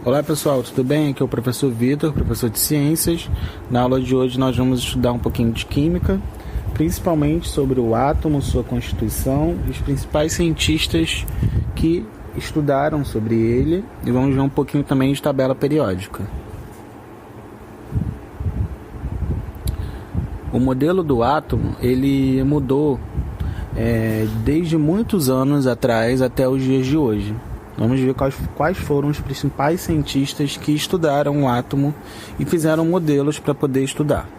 Olá pessoal, tudo bem? Aqui é o professor Vitor, professor de ciências. Na aula de hoje nós vamos estudar um pouquinho de química, principalmente sobre o átomo, sua constituição e os principais cientistas que estudaram sobre ele, e vamos ver um pouquinho também de tabela periódica. O modelo do átomo, ele mudou desde muitos anos atrás até os dias de hoje. Vamos ver quais foram os principais cientistas que estudaram o átomo e fizeram modelos para poder estudar.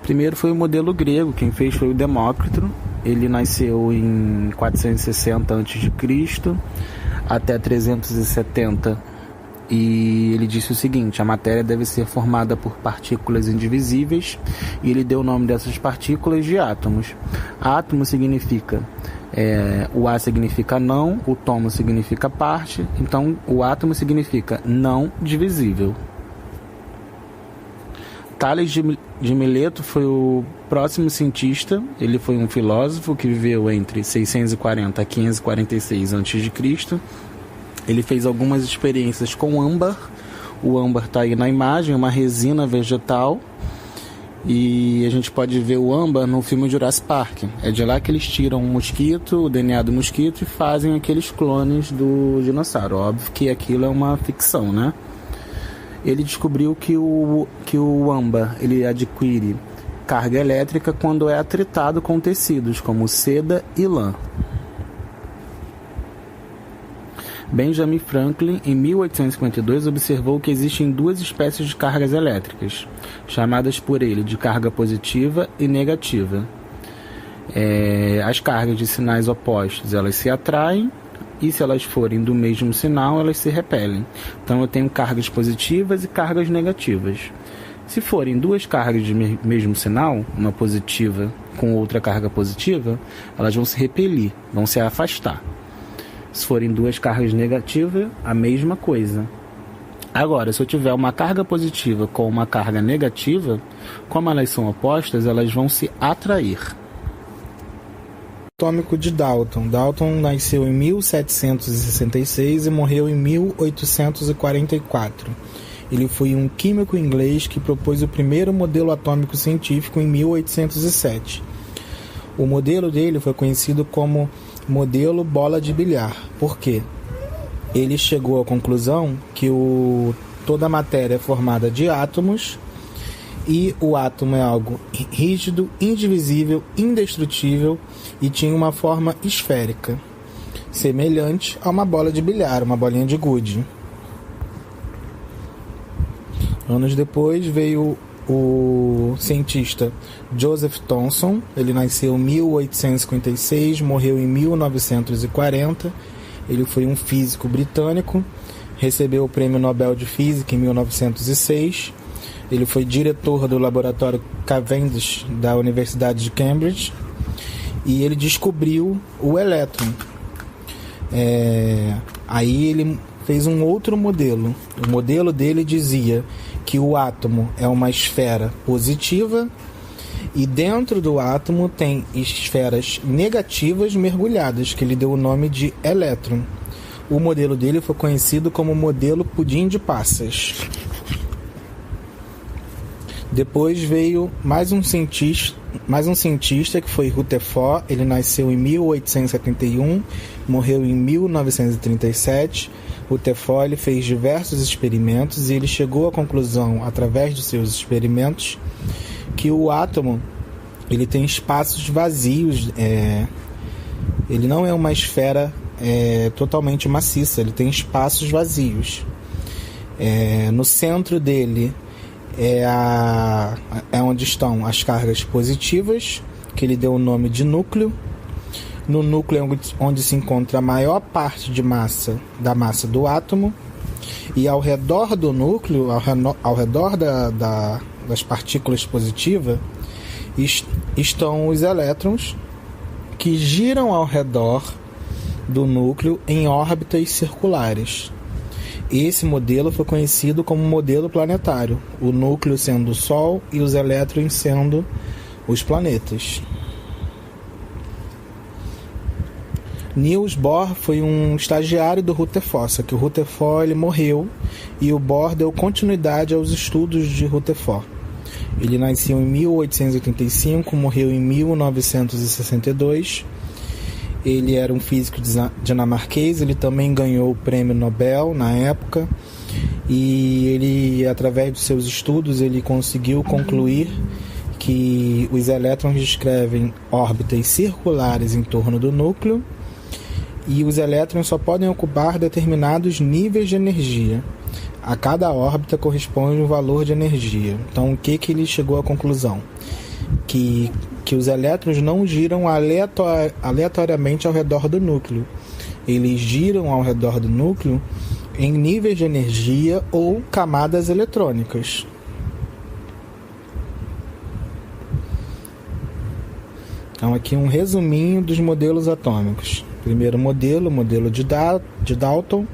Primeiro foi o modelo grego, quem fez foi o Demócrito. Ele nasceu em 460 a.C. até 370, e ele disse o seguinte: a matéria deve ser formada por partículas indivisíveis, e ele deu o nome dessas partículas de átomos. Átomo significa o A significa não, o tomo significa parte, então o átomo significa não divisível. Tales de Mileto foi o próximo cientista. Ele foi um filósofo que viveu entre 640 a 546 a.C. Ele fez algumas experiências com âmbar. O âmbar está aí na imagem, uma resina vegetal. E a gente pode ver o âmbar no filme Jurassic Park. É de lá que eles tiram um mosquito, o DNA do mosquito, e fazem aqueles clones do dinossauro. Óbvio que aquilo é uma ficção, né? Ele descobriu que o âmbar ele adquire carga elétrica quando é atritado com tecidos, como seda e lã. Benjamin Franklin, em 1852, observou que existem duas espécies de cargas elétricas, chamadas por ele de carga positiva e negativa. As cargas de sinais opostos, elas se atraem, e se elas forem do mesmo sinal, elas se repelem. Então eu tenho cargas positivas e cargas negativas. Se forem duas cargas de mesmo sinal, uma positiva com outra carga positiva, elas vão se repelir, vão se afastar. Se forem duas cargas negativas, a mesma coisa. Agora, se eu tiver uma carga positiva com uma carga negativa, como elas são opostas, elas vão se atrair. Atômico de Dalton. Dalton nasceu em 1766 e morreu em 1844. Ele foi um químico inglês que propôs o primeiro modelo atômico científico em 1807. O modelo dele foi conhecido como modelo bola de bilhar. Por quê? Ele chegou à conclusão que toda a matéria é formada de átomos, e o átomo é algo rígido, indivisível, indestrutível e tinha uma forma esférica, semelhante a uma bola de bilhar, uma bolinha de gude. Anos depois veio o cientista Joseph Thomson. Ele nasceu em 1856, morreu em 1940. Ele foi um físico britânico, recebeu o Prêmio Nobel de Física em 1906. Ele foi diretor do laboratório Cavendish da Universidade de Cambridge, e ele descobriu o elétron. Aí ele fez um outro modelo. O modelo dele dizia que o átomo é uma esfera positiva, e dentro do átomo tem esferas negativas mergulhadas, que ele deu o nome de elétron. O modelo dele foi conhecido como modelo pudim de passas. Depois veio mais um cientista que foi Rutherford. Ele nasceu em 1871, morreu em 1937. Rutherford ele fez diversos experimentos, e ele chegou à conclusão, através dos seus experimentos, que o átomo ele tem espaços vazios. Ele não é uma esfera totalmente maciça, ele tem espaços vazios. No centro dele é onde estão as cargas positivas, que ele deu o nome de núcleo. No núcleo é onde se encontra a maior parte da massa do átomo, e ao redor do núcleo, ao redor das partículas positivas, estão os elétrons, que giram ao redor do núcleo em órbitas circulares. Esse modelo foi conhecido como modelo planetário, o núcleo sendo o Sol e os elétrons sendo os planetas. Niels Bohr foi um estagiário do Rutherford, só que o Rutherford ele morreu e o Bohr deu continuidade aos estudos de Rutherford. Ele nasceu em 1885, morreu em 1962. Ele era um físico dinamarquês, ele também ganhou o prêmio Nobel na época. E ele, através dos seus estudos, ele conseguiu concluir que os elétrons descrevem órbitas circulares em torno do núcleo e os elétrons só podem ocupar determinados níveis de energia. A cada órbita corresponde um valor de energia. Então, o que ele chegou à conclusão? Que os elétrons não giram aleatoriamente ao redor do núcleo. Eles giram ao redor do núcleo em níveis de energia ou camadas eletrônicas. Então, aqui um resuminho dos modelos atômicos. Primeiro modelo, modelo de Dalton.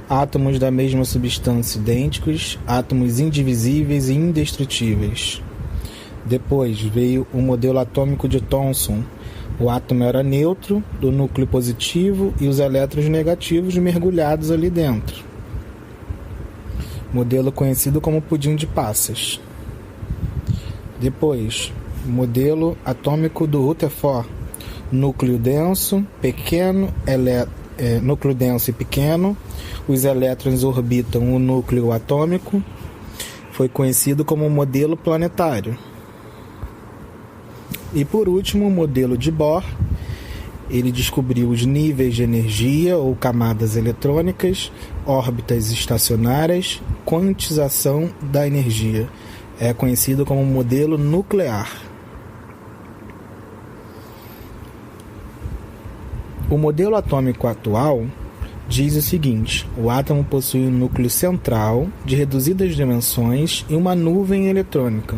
Átomos da mesma substância idênticos, átomos indivisíveis e indestrutíveis. Depois veio o modelo atômico de Thomson. O átomo era neutro, do núcleo positivo e os elétrons negativos mergulhados ali dentro. Modelo conhecido como pudim de passas. Depois, modelo atômico do Rutherford. Núcleo denso, núcleo denso e pequeno. Os elétrons orbitam o núcleo atômico. Foi conhecido como modelo planetário. E por último, o modelo de Bohr. Ele descobriu os níveis de energia ou camadas eletrônicas, órbitas estacionárias, quantização da energia. É conhecido como modelo nuclear. O modelo atômico atual diz o seguinte: o átomo possui um núcleo central de reduzidas dimensões e uma nuvem eletrônica.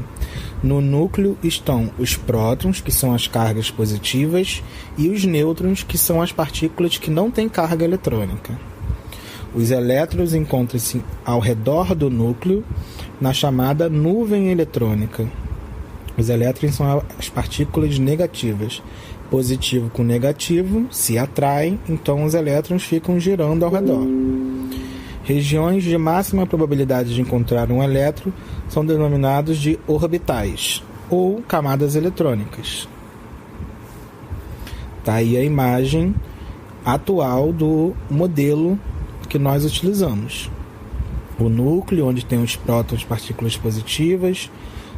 No núcleo estão os prótons, que são as cargas positivas, e os nêutrons, que são as partículas que não têm carga eletrônica. Os elétrons encontram-se ao redor do núcleo, na chamada nuvem eletrônica. Os elétrons são as partículas negativas. Positivo com negativo se atraem, então os elétrons ficam girando ao redor. Regiões de máxima probabilidade de encontrar um elétron são denominados de orbitais, ou camadas eletrônicas. Está aí a imagem atual do modelo que nós utilizamos. O núcleo, onde tem os prótons, partículas positivas,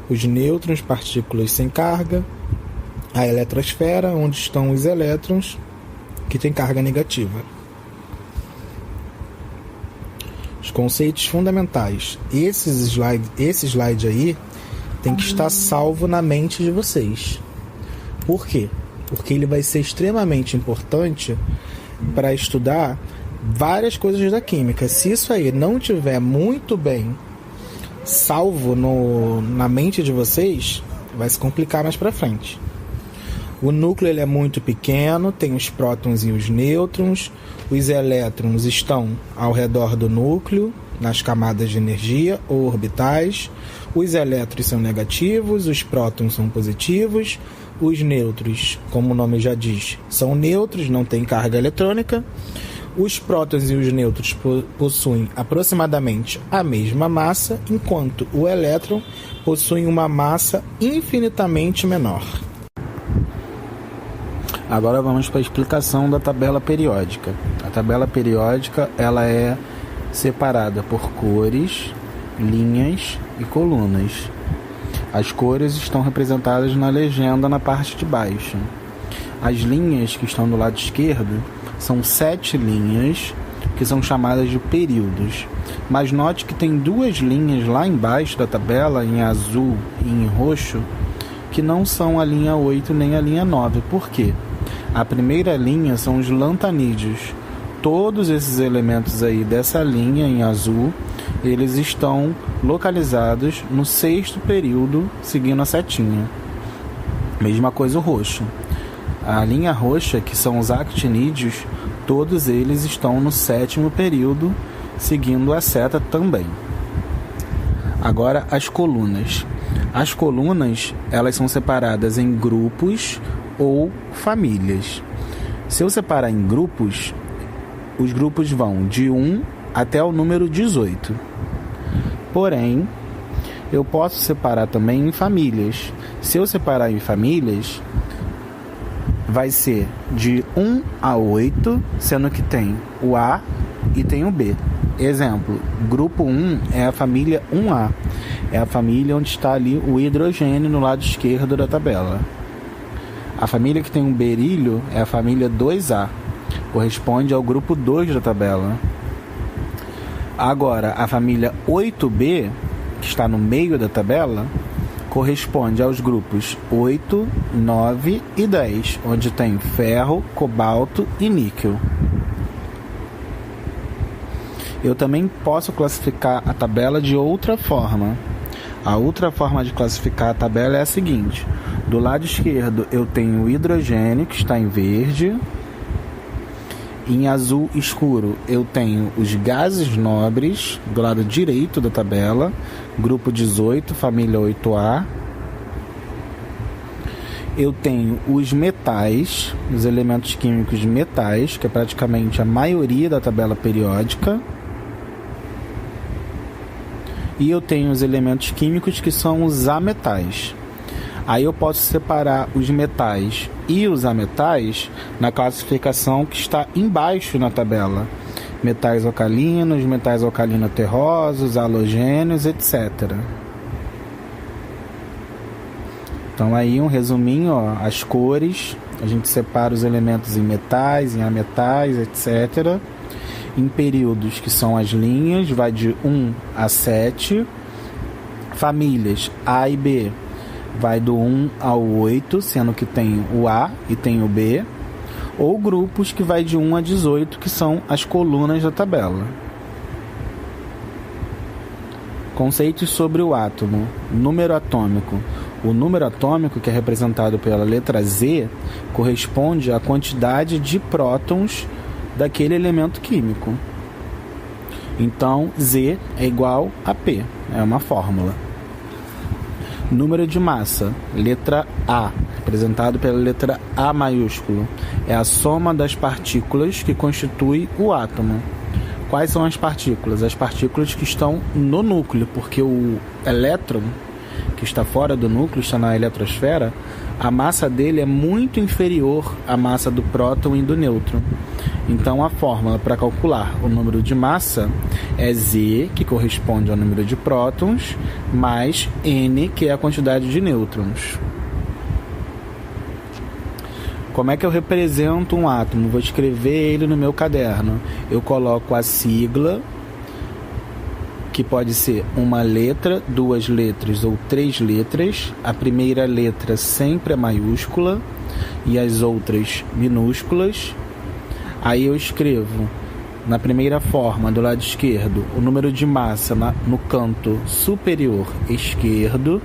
os nêutrons, partículas sem carga, a eletrosfera, onde estão os elétrons, que têm carga negativa. Os conceitos fundamentais. Esse slide aí tem que estar salvo na mente de vocês. Por quê? Porque ele vai ser extremamente importante para estudar várias coisas da química. Se isso aí não tiver muito bem salvo na mente de vocês, vai se complicar mais para frente. O núcleo ele é muito pequeno, tem os prótons e os nêutrons. Os elétrons estão ao redor do núcleo, nas camadas de energia ou orbitais. Os elétrons são negativos, os prótons são positivos. Os nêutrons, como o nome já diz, são neutros, não têm carga eletrônica. Os prótons e os nêutrons possuem aproximadamente a mesma massa, enquanto o elétron possui uma massa infinitamente menor. Agora vamos para a explicação da tabela periódica. A tabela periódica ela é separada por cores, linhas e colunas. As cores estão representadas na legenda na parte de baixo. As linhas que estão do lado esquerdo são 7 linhas, que são chamadas de períodos. Mas note que tem 2 linhas lá embaixo da tabela, em azul e em roxo, que não são a linha 8 nem a linha 9. Por quê? A primeira linha são os lantanídeos. Todos esses elementos aí dessa linha em azul, eles estão localizados no 6º período, seguindo a setinha. Mesma coisa o roxo. A linha roxa, que são os actinídeos, todos eles estão no 7º período, seguindo a seta também. Agora as colunas. As colunas, elas são separadas em grupos ou famílias. Se eu separar em grupos, os grupos vão de 1 até o número 18. Porém, eu posso separar também em famílias. Se eu separar em famílias, vai ser de 1 a 8, sendo que tem o A e tem o B. Exemplo, grupo 1 é a família 1A. É a família onde está ali o hidrogênio no lado esquerdo da tabela. A família que tem um berílio é a família 2A. Corresponde ao grupo 2 da tabela. Agora, a família 8B, que está no meio da tabela, corresponde aos grupos 8, 9 e 10, onde tem ferro, cobalto e níquel. Eu também posso classificar a tabela de outra forma. A outra forma de classificar a tabela é a seguinte: do lado esquerdo eu tenho o hidrogênio, que está em verde. Em azul escuro eu tenho os gases nobres, do lado direito da tabela, grupo 18, família 8A. Eu tenho os metais, os elementos químicos metais, que é praticamente a maioria da tabela periódica. E eu tenho os elementos químicos que são os ametais. Aí eu posso separar os metais e os ametais na classificação que está embaixo na tabela. Metais alcalinos, metais alcalino-terrosos, halogênios, etc. Então aí um resuminho, as cores, a gente separa os elementos em metais, em ametais, etc. Em períodos, que são as linhas, vai de 1 a 7. Famílias A e B vai do 1 ao 8, sendo que tem o A e tem o B. Ou grupos, que vai de 1 a 18, que são as colunas da tabela. Conceitos sobre o átomo. Número atômico. O número atômico, que é representado pela letra Z, corresponde à quantidade de prótons daquele elemento químico. Então, Z é igual a P, é uma fórmula. Número de massa, letra A, representado pela letra A maiúsculo, é a soma das partículas que constitui o átomo. Quais são as partículas? As partículas que estão no núcleo, porque o elétron, que está fora do núcleo, está na eletrosfera, a massa dele é muito inferior à massa do próton e do nêutron. Então a fórmula para calcular o número de massa é Z, que corresponde ao número de prótons, mais N, que é a quantidade de nêutrons. Como é que eu represento um átomo? Vou escrever ele no meu caderno. Eu coloco a sigla, que pode ser uma letra, 2 letras ou 3 letras. A primeira letra sempre é maiúscula e as outras minúsculas. Aí eu escrevo na primeira forma, do lado esquerdo, o número de massa no canto superior esquerdo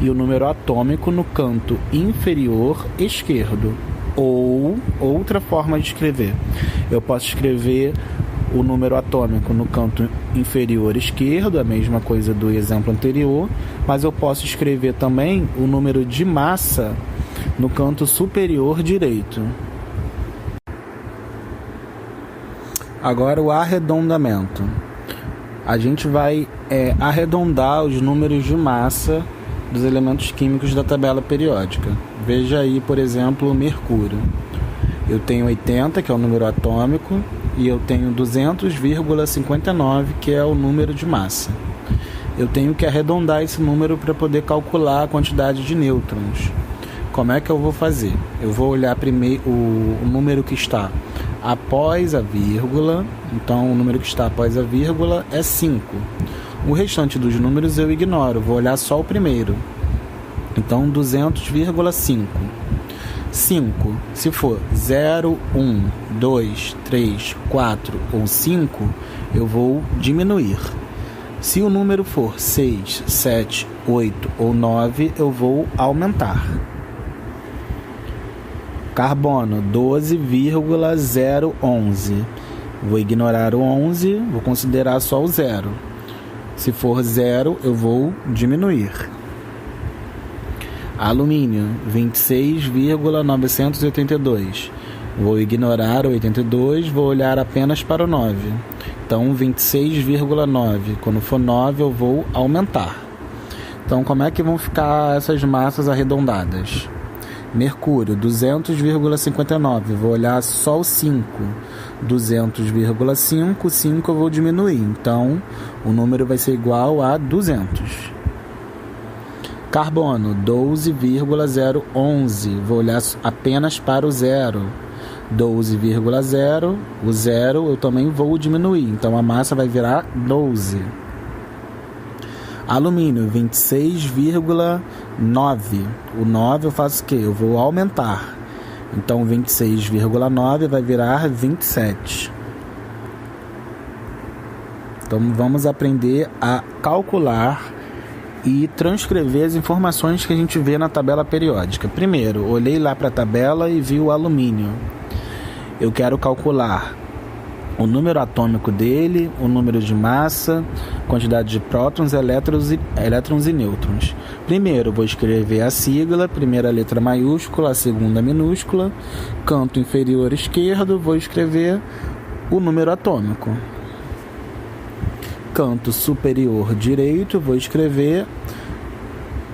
e o número atômico no canto inferior esquerdo. Ou outra forma de escrever, eu posso escrever o número atômico no canto inferior esquerdo, a mesma coisa do exemplo anterior, mas eu posso escrever também o número de massa no canto superior direito. Agora o arredondamento. A gente vai arredondar os números de massa dos elementos químicos da tabela periódica. Veja aí, por exemplo, o mercúrio. Eu tenho 80, que é o número atômico, e eu tenho 200,59, que é o número de massa. Eu tenho que arredondar esse número para poder calcular a quantidade de nêutrons. Como é que eu vou fazer? Eu vou olhar primeiro o número que está após a vírgula. Então o número que está após a vírgula é 5. O restante dos números eu ignoro, vou olhar só o primeiro. Então 200,5. 5, se for 0, 1, 2, 3, 4 ou 5, eu vou diminuir. Se o número for 6, 7, 8 ou 9, eu vou aumentar. Carbono, 12,011. Vou ignorar o 11, vou considerar só o 0. Se for 0, eu vou diminuir. Alumínio, 26,982. Vou ignorar o 82, vou olhar apenas para o 9. Então, 26,9. Quando for 9, eu vou aumentar. Então, como é que vão ficar essas massas arredondadas? Mercúrio, 200,59. Vou olhar só o 5. 200,5. 5 eu vou diminuir. Então, o número vai ser igual a 200. Carbono, 12,011. Vou olhar apenas para o 0. 12,0. O 0 eu também vou diminuir. Então, a massa vai virar 12. Alumínio, 26,9. O 9 eu faço o quê? Eu vou aumentar. Então, 26,9 vai virar 27. Então, vamos aprender a calcular e transcrever as informações que a gente vê na tabela periódica. Primeiro, olhei lá para a tabela e vi o alumínio. Eu quero calcular o número atômico dele, o número de massa, quantidade de prótons, elétrons e nêutrons. Primeiro, vou escrever a sigla, primeira letra maiúscula, a segunda minúscula. Canto inferior esquerdo, vou escrever o número atômico. Canto superior direito, vou escrever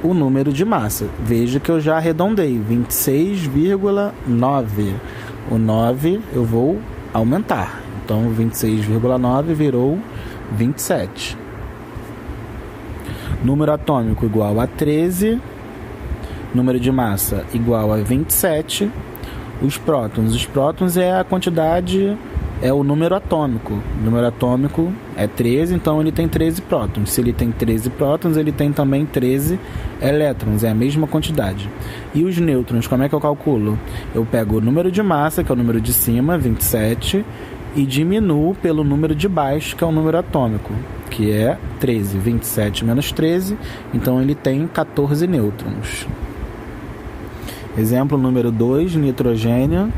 o número de massa. Veja que eu já arredondei, 26,9. O 9 eu vou aumentar. Então, 26,9 virou 27. Número atômico igual a 13. Número de massa igual a 27. Os prótons é a quantidade, é o número atômico. O número atômico é 13, então ele tem 13 prótons. Se ele tem 13 prótons, ele tem também 13 elétrons, é a mesma quantidade. E os nêutrons, como é que eu calculo? Eu pego o número de massa, que é o número de cima, 27, e diminuo pelo número de baixo, que é o número atômico, que é 13. 27 menos 13, então ele tem 14 nêutrons. Exemplo número 2, nitrogênio.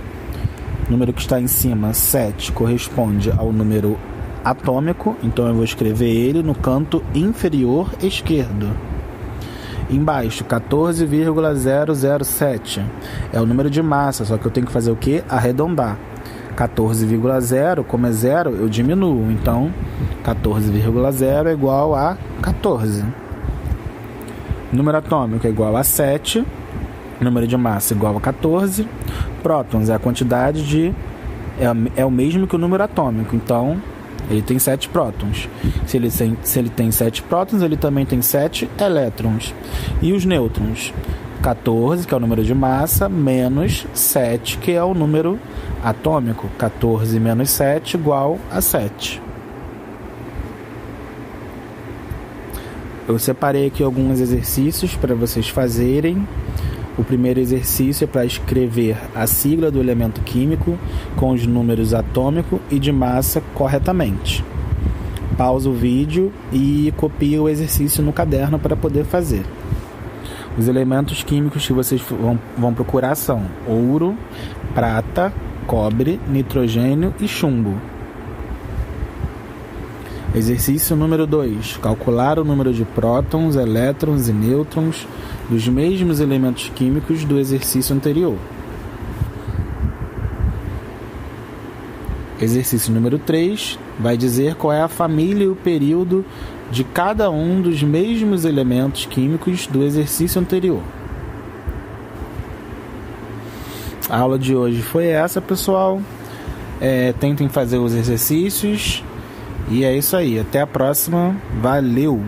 Número que está em cima, 7, corresponde ao número atômico, então eu vou escrever ele no canto inferior esquerdo. Embaixo, 14,007 é o número de massa, só que eu tenho que fazer o quê? Arredondar. 14,0, como é 0, eu diminuo. Então, 14,0 é igual a 14. Número atômico é igual a 7. Número de massa igual a 14. Prótons é a quantidade de... É o mesmo que o número atômico. Então, ele tem 7 prótons. Se ele tem 7 prótons, ele também tem 7 elétrons. E os nêutrons? 14, que é o número de massa, menos 7, que é o número atômico. 14 menos 7 igual a 7. Eu separei aqui alguns exercícios para vocês fazerem. O primeiro exercício é para escrever a sigla do elemento químico com os números atômico e de massa corretamente. Pausa o vídeo e copia o exercício no caderno para poder fazer. Os elementos químicos que vocês vão procurar são ouro, prata, cobre, nitrogênio e chumbo. Exercício número 2. Calcular o número de prótons, elétrons e nêutrons dos mesmos elementos químicos do exercício anterior. Exercício número 3 vai dizer qual é a família e o período de cada um dos mesmos elementos químicos do exercício anterior. A aula de hoje foi essa, pessoal. Tentem fazer os exercícios. E é isso aí. Até a próxima. Valeu!